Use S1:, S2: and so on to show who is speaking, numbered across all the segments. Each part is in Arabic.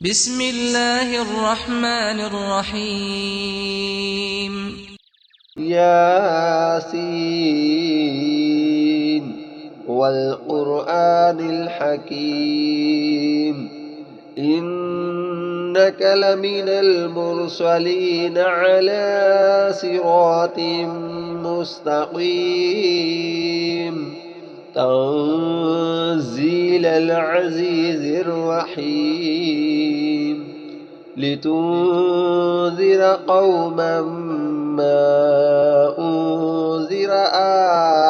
S1: بسم الله الرحمن الرحيم
S2: ياسين والقرآن الحكيم إنك لمن المرسلين على صراط مستقيم تنزيل العزيز الرحيم لتنذر قوما ما أنذر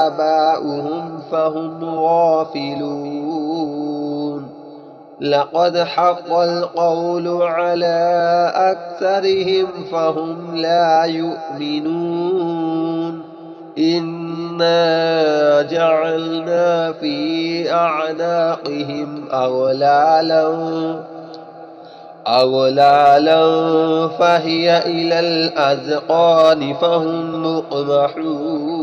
S2: آباؤهم فهم غافلون لقد حق القول على أكثرهم فهم لا يؤمنون إنا جعلنا في أعناقهم أغلالا فهي إلى الأذقان فهم مقمحون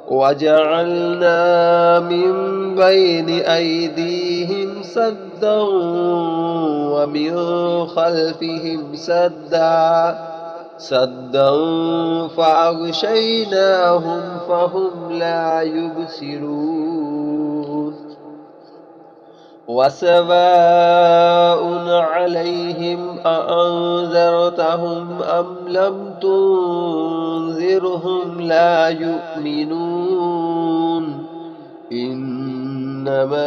S2: وجعلنا من بين أيديهم سدا ومن خلفهم سدا فأغشيناهم فهم لا يبصرون وسواء عليهم أأنذرتهم أم لم تنذرهم لا يؤمنون إنما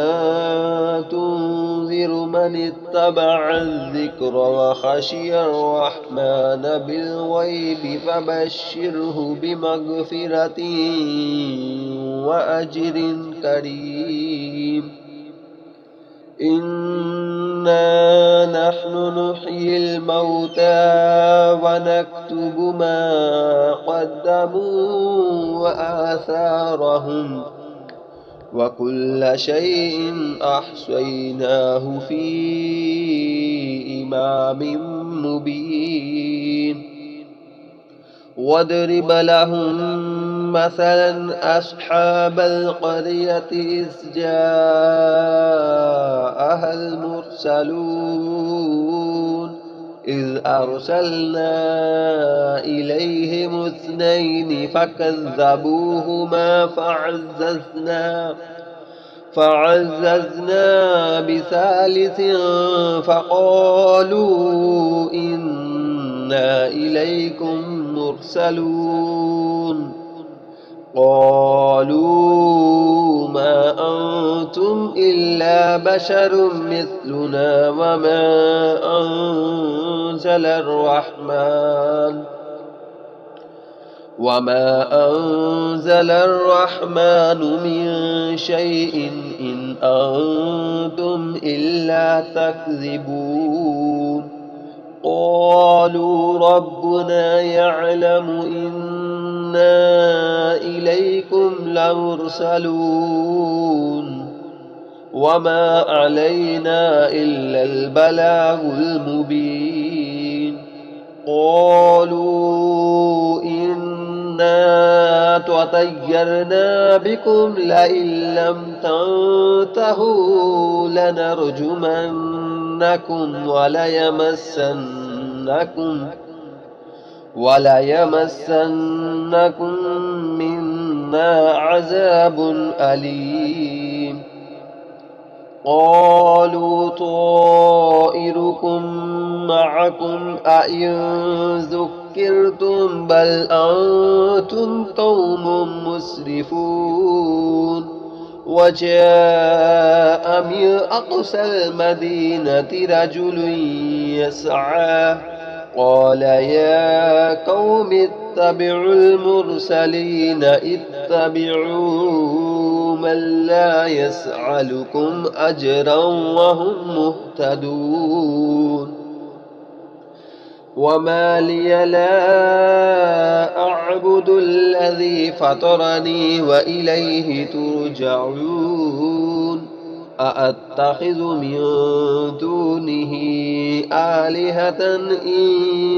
S2: تنذر من اتبع الذكر وخشي الرحمن بالغيب فبشره بمغفرة وأجر كريم إنا نحن نحيي الموتى ونكتب ما قدموا وآثارهم وكل شيء أحصيناه في إمام مبين واضرب لهم مثلا أصحاب القرية إذ جاءها المرسلون إذ أرسلنا إليهم اثنين فكذبوهما فعززنا بثالث فقالوا إنا إليكم مرسلون قالوا ما أنتم إلا بشر مثلنا وما أنزل الرحمن من شيء إن أنتم إلا تكذبون قالوا ربنا يعلم إنا إليكم لمرسلون وما علينا إلا البلاغ المبين قالوا إنا تطيرنا بكم لئن لم تنتهوا لنرجمنكم وليمسنكم منا عذاب أليم قالوا طائركم معكم أئن ذكرتم بل أنتم قوم مسرفون وجاء من أقصى المدينة رجل يسعى قال يا قوم اتبعوا المرسلين اتبعوا من لا يسألكم أجرا وهم مهتدون وما لي لا أعبد الذي فطرني وإليه ترجعون أأتخذ من دونه آلهة إن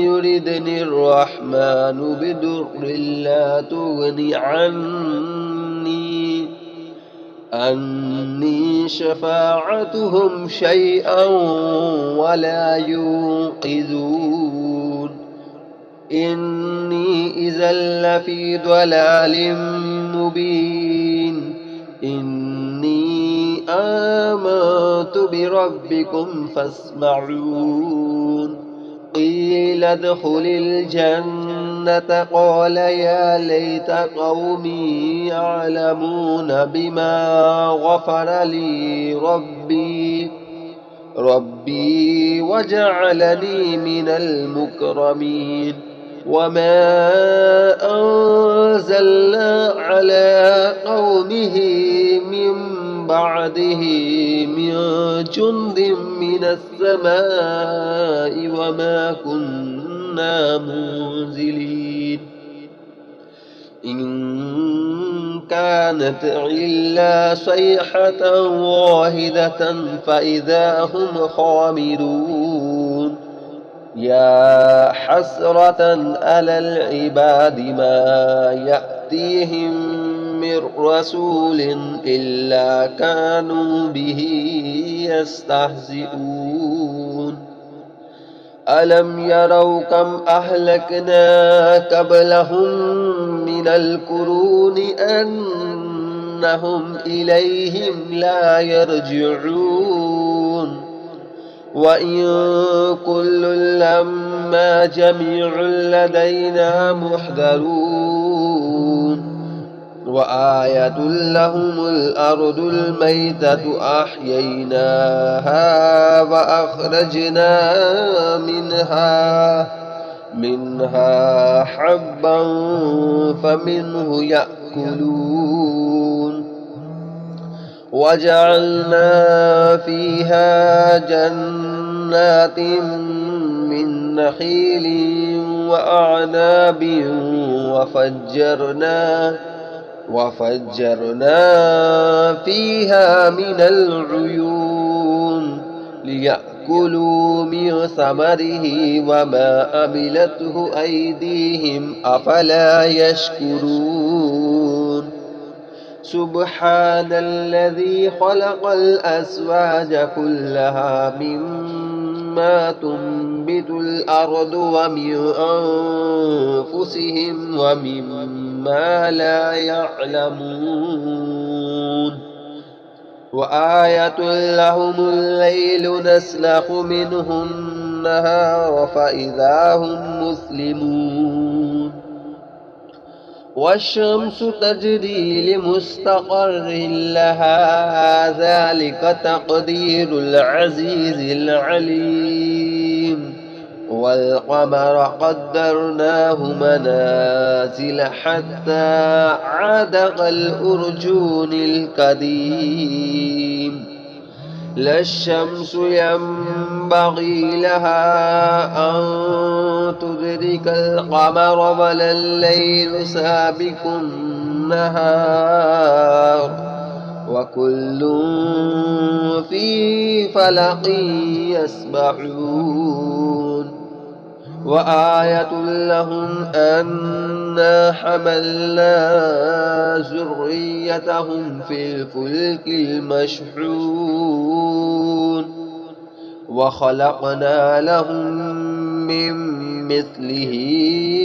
S2: يردني الرحمن بدر لا تغن أني شفاعتهم شيئا ولا ينقذون إني إذا لفي ضلال مبين إني آمنت بربكم فاسمعون قيل ادخل الجنة قال يا ليت قومي يعلمون بما غفر لي ربي وجعلني من المكرمين وما أنزلنا على قومه من بعده من جند من السماء وما كنا منزلين إن كانت إلا صيحة واحدة فإذا هم خامدون يا حسرة على العباد ما يأتيهم من رسول إلا كانوا به يستهزئون ألم يروا كم أهلكنا قبلهم من القرون أنهم إليهم لا يرجعون وإن كل لما جميع لدينا محضرون وآية لهم الأرض الميتة أحييناها وأخرجنا منها حبا فمنه يأكلون وجعلنا فيها جنات من نخيل وأعناب وفجرنا فيها من العيون ليأكلوا من ثمره وما عملته أيديهم أفلا يشكرون سبحان الذي خلق الأزواج كلها مما تنبت الأرض ومن أنفسهم ومما لا يعلمون وآية لهم الليل نسلخ منه النهار فإذا هم مسلمون والشمس تجري لمستقر لها ذلك تقدير العزيز العليم والقمر قدرناه منازل حتى عاد كالأرجون القديم لا الشمس ينبغي لها أن تدرك القمر ولا الليل سابق النهار وكل في فلق يسبحون وآية لهم أنا حملنا ذريتهم في الفلك المشحون وخلقنا لهم من مثله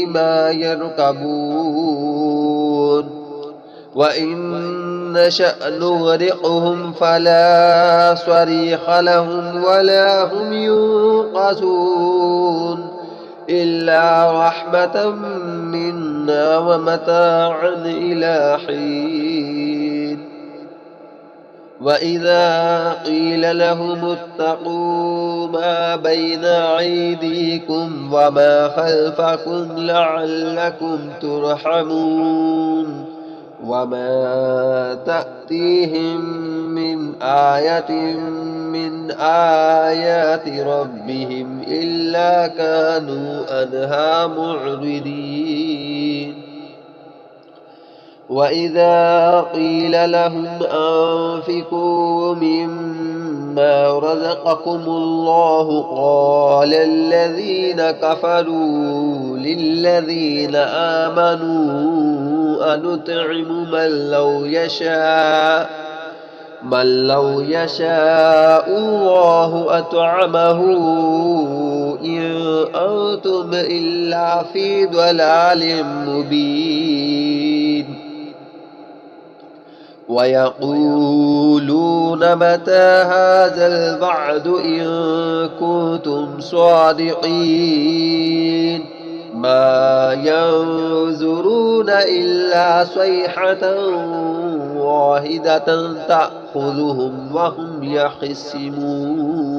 S2: ما يركبون وإن نشأ نغرقهم فلا صريخ لهم ولا هم ينقذون إلا رحمة منا ومتاعا إلى حين وإذا قيل لهم اتقوا ما بين أيديكم وما خلفكم لعلكم ترحمون وما تأتيهم من آية من آيات ربهم إلا كانوا عنها معرضين وإذا قيل لهم أنفقوا مما رزقكم الله قال الذين كفروا للذين آمنوا أنطعم من لو يشاء من لو يشاء الله أطعمه إن أنتم إلا في ضلال مبين ويقولون متى هذا الوعد إن كنتم صادقين ما ينظرون إلا صيحة واحدة تأخذهم وهم يخصمون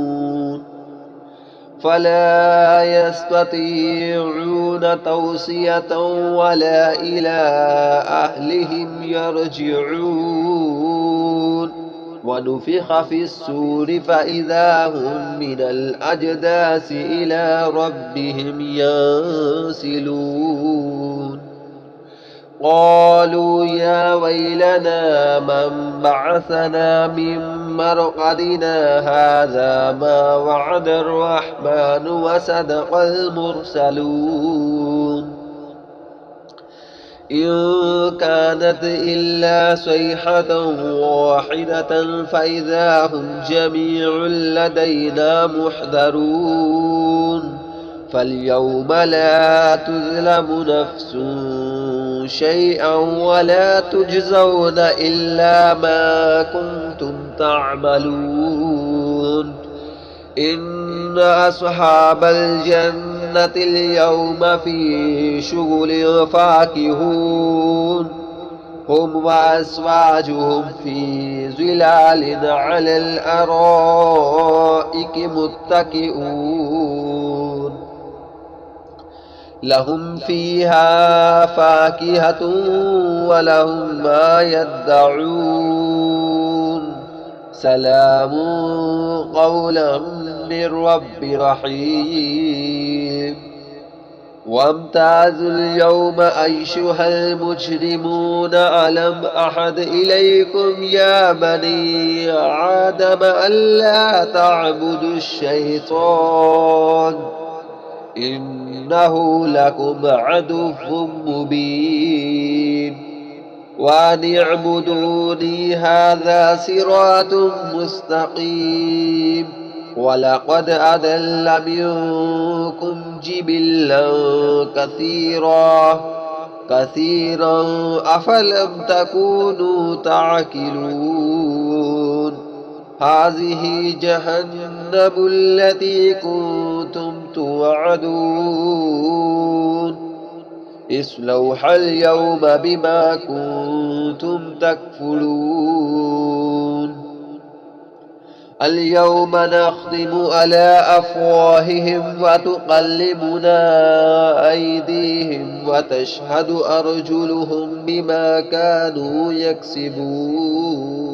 S2: فلا يستطيعون توصية ولا إلى أهلهم يرجعون ونفخ في السور فإذا هم من الأجداث إلى ربهم ينسلون قالوا يا ويلنا من بعثنا من مرقدنا هذا ما وعد الرحمن وصدق المرسلون إن كانت إلا صيحة واحدة فإذا هم جميع لدينا محضرون فاليوم لا تظلم نفس شيئا ولا تجزون إلا ما كنتم تعملون إن أصحاب الجنة اليوم في شغل فاكهون هم وأزواجهم في ظلال على الأرائك متكئون لهم فيها فاكهة ولهم ما يدعون سلام قولا من رب رحيم وامتازوا اليوم أيها المجرمون ألم أحد إليكم يا بني آدم ألا تعبدوا الشيطان إنه لكم عدو مبين وأن اعبدوني هذا صراط مستقيم ولقد أضل منكم جبلا كثيرا أفلم تكونوا تعقلون هذه جهنم التي كنتم توعدون اصلوها اليوم بما كنتم تكفرون اليوم نختم على أفواههم وتقلبنا أيديهم وتشهد أرجلهم بما كانوا يكسبون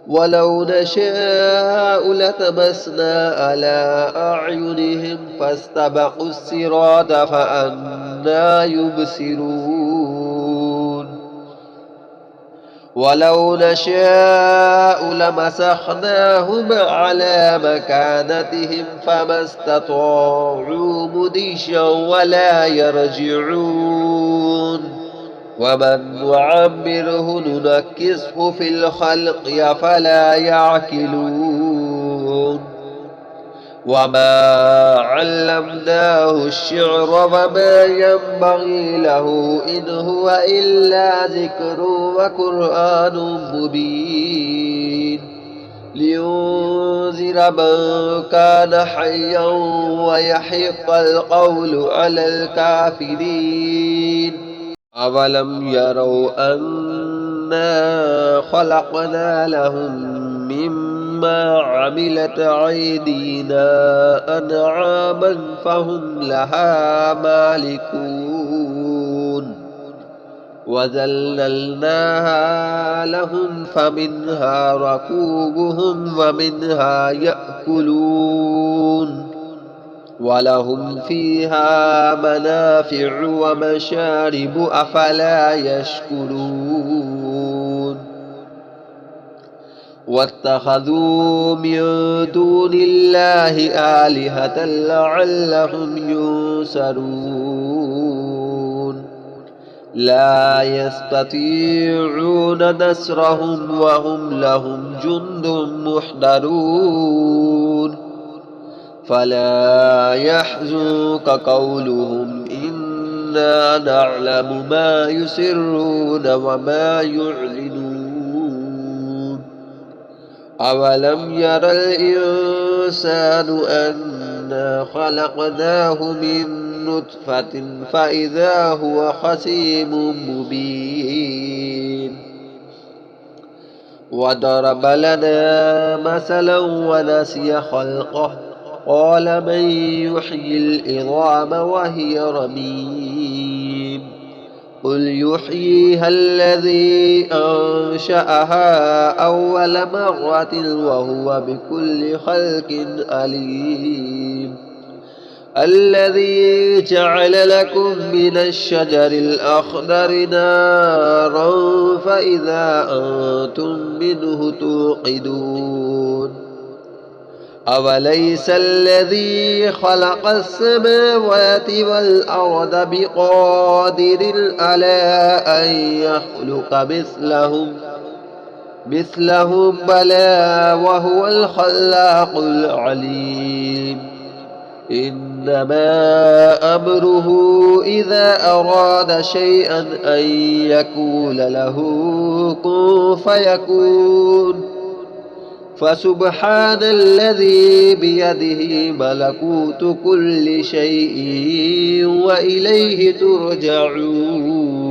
S2: ولو نشاء لتمسنا على أعينهم فاستبقوا الصراط فأنى يبصرون ولو نشاء لمسخناهم على مكانتهم فما استطاعوا مضيا ولا يرجعون ومن نعمره ننكسه في الخلق أفلا يعقلون وما علمناه الشعر وما ينبغي له إن هو إلا ذكر وقرآن مبين لينذر من كان حيا ويحق القول على الكافرين أولم يروا أنا خلقنا لهم مما عملت أيدينا أنعاما فهم لها مالكون وذللناها لهم فمنها ركوبهم ومنها يأكلون ولهم فيها منافع ومشارب أفلا يشكرون واتخذوا من دون الله آلهة لعلهم ينصرون لا يستطيعون نصرهم وهم لهم جند محضرون فلا يحزنك قولهم إنا نعلم ما يسرون وما يعلنون أولم ير الإنسان أنا خلقناه من نطفة فإذا هو خصيم مبين وضرب لنا مثلا ونسي خلقه قال من يحيي العظام وهي رميم قل يحييها الذي أنشأها أول مرة وهو بكل خلق عليم الذي جعل لكم من الشجر الأخضر نارا فإذا أنتم منه توقدون أوليس الذي خلق السماوات والأرض بقادر على أن يخلق مثلهم بلى وهو الخلاق العليم إنما أمره إذا أراد شيئا أن يقول له كن فيكون فسبحان الذي بيده ملكوت كل شيء وإليه ترجعون